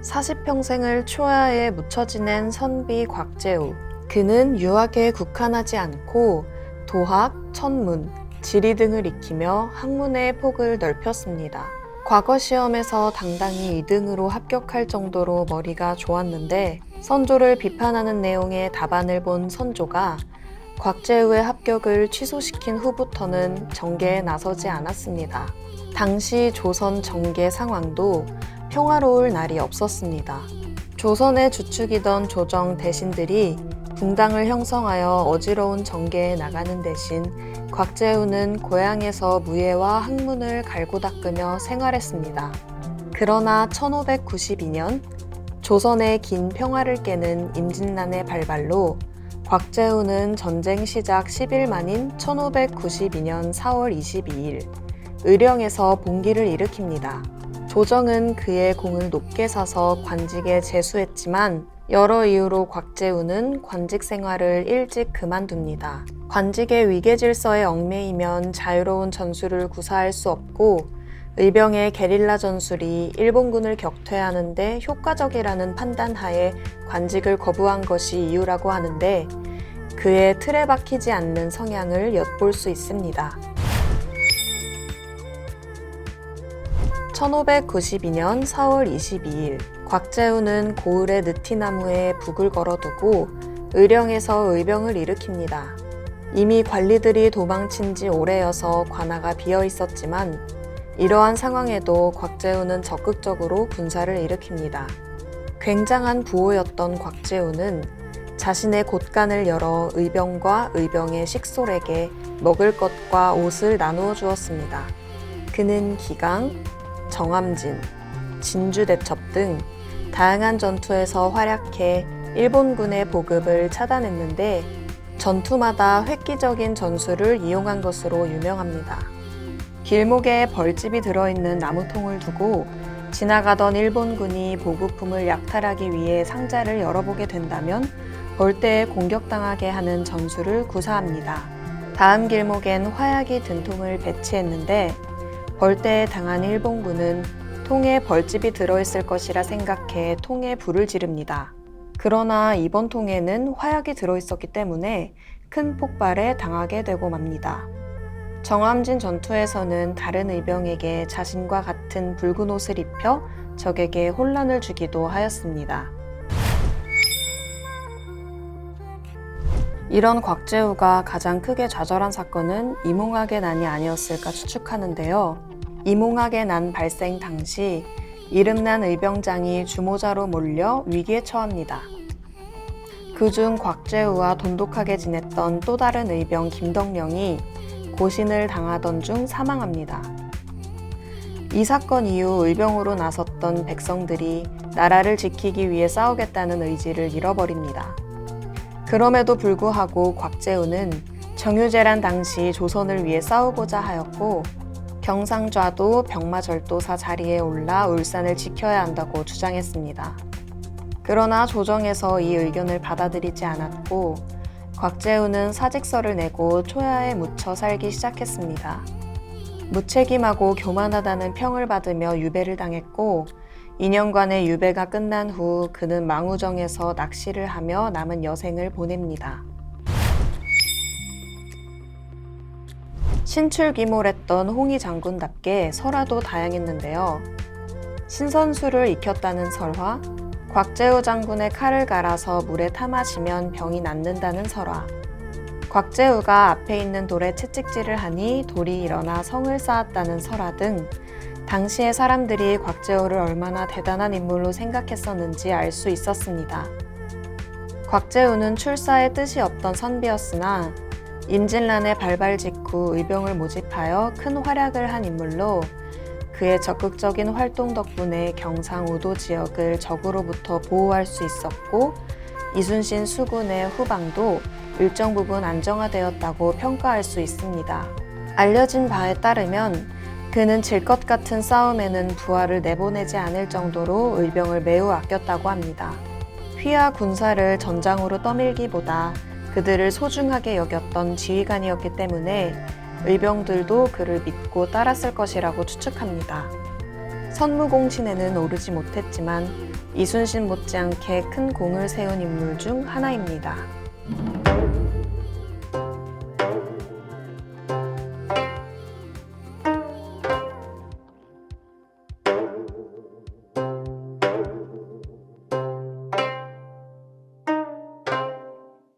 40평생을 초야에 묻혀 지낸 선비 곽재우. 그는 유학에 국한하지 않고 도학, 천문, 지리 등을 익히며 학문의 폭을 넓혔습니다. 과거 시험에서 당당히 2등으로 합격할 정도로 머리가 좋았는데 선조를 비판하는 내용의 답안을 본 선조가 곽재우의 합격을 취소시킨 후부터는 정계에 나서지 않았습니다. 당시 조선 정계 상황도 평화로울 날이 없었습니다. 조선의 주축이던 조정 대신들이 궁당을 형성하여 어지러운 정계에 나가는 대신 곽재우는 고향에서 무예와 학문을 갈고 닦으며 생활했습니다. 그러나 1592년 조선의 긴 평화를 깨는 임진란의 발발로 곽재우는 전쟁 시작 10일 만인 1592년 4월 22일 의령에서 봉기를 일으킵니다. 조정은 그의 공을 높게 사서 관직에 제수했지만 여러 이유로 곽재우는 관직 생활을 일찍 그만둡니다. 관직의 위계질서에 얽매이면 자유로운 전술을 구사할 수 없고 의병의 게릴라 전술이 일본군을 격퇴하는 데 효과적이라는 판단하에 관직을 거부한 것이 이유라고 하는데 그의 틀에 박히지 않는 성향을 엿볼 수 있습니다. 1592년 4월 22일 곽재우는 고을의 느티나무에 북을 걸어두고 의령에서 의병을 일으킵니다. 이미 관리들이 도망친 지 오래여서 관아가 비어 있었지만 이러한 상황에도 곽재우는 적극적으로 군사를 일으킵니다. 굉장한 부호였던 곽재우는 자신의 곳간을 열어 의병과 의병의 식솔에게 먹을 것과 옷을 나누어 주었습니다. 그는 기강, 정암진, 진주대첩 등 다양한 전투에서 활약해 일본군의 보급을 차단했는데 전투마다 획기적인 전술을 이용한 것으로 유명합니다. 길목에 벌집이 들어있는 나무통을 두고 지나가던 일본군이 보급품을 약탈하기 위해 상자를 열어보게 된다면 벌떼에 공격당하게 하는 전술을 구사합니다. 다음 길목엔 화약이 든 통을 배치했는데 벌떼에 당한 일본군은 통에 벌집이 들어있을 것이라 생각해 통에 불을 지릅니다. 그러나 이번 통에는 화약이 들어있었기 때문에 큰 폭발에 당하게 되고 맙니다. 정암진 전투에서는 다른 의병에게 자신과 같은 붉은 옷을 입혀 적에게 혼란을 주기도 하였습니다. 이런 곽재우가 가장 크게 좌절한 사건은 이몽학의 난이 아니었을까 추측하는데요. 이몽학의 난 발생 당시 이름난 의병장이 주모자로 몰려 위기에 처합니다. 그중 곽재우와 돈독하게 지냈던 또 다른 의병 김덕령이 고신을 당하던 중 사망합니다. 이 사건 이후 의병으로 나섰던 백성들이 나라를 지키기 위해 싸우겠다는 의지를 잃어버립니다. 그럼에도 불구하고 곽재우는 정유재란 당시 조선을 위해 싸우고자 하였고 경상좌도 병마절도사 자리에 올라 울산을 지켜야 한다고 주장했습니다. 그러나 조정에서 이 의견을 받아들이지 않았고 곽재우는 사직서를 내고 초야에 묻혀 살기 시작했습니다. 무책임하고 교만하다는 평을 받으며 유배를 당했고 2년간의 유배가 끝난 후 그는 망우정에서 낚시를 하며 남은 여생을 보냅니다. 신출귀몰했던 홍희 장군답게 설화도 다양했는데요. 신선수를 익혔다는 설화, 곽재우 장군의 칼을 갈아서 물에 타 마시면 병이 낫는다는 설화, 곽재우가 앞에 있는 돌에 채찍질을 하니 돌이 일어나 성을 쌓았다는 설화 등 당시의 사람들이 곽재우를 얼마나 대단한 인물로 생각했었는지 알 수 있었습니다. 곽재우는 출사에 뜻이 없던 선비였으나 임진란의 발발 직후 의병을 모집하여 큰 활약을 한 인물로 그의 적극적인 활동 덕분에 경상 우도 지역을 적으로부터 보호할 수 있었고 이순신 수군의 후방도 일정 부분 안정화되었다고 평가할 수 있습니다. 알려진 바에 따르면 그는 질 것 같은 싸움에는 부하를 내보내지 않을 정도로 의병을 매우 아꼈다고 합니다. 휘하 군사를 전장으로 떠밀기보다 그들을 소중하게 여겼던 지휘관이었기 때문에 의병들도 그를 믿고 따랐을 것이라고 추측합니다. 선무공신에는 오르지 못했지만 이순신 못지않게 큰 공을 세운 인물 중 하나입니다.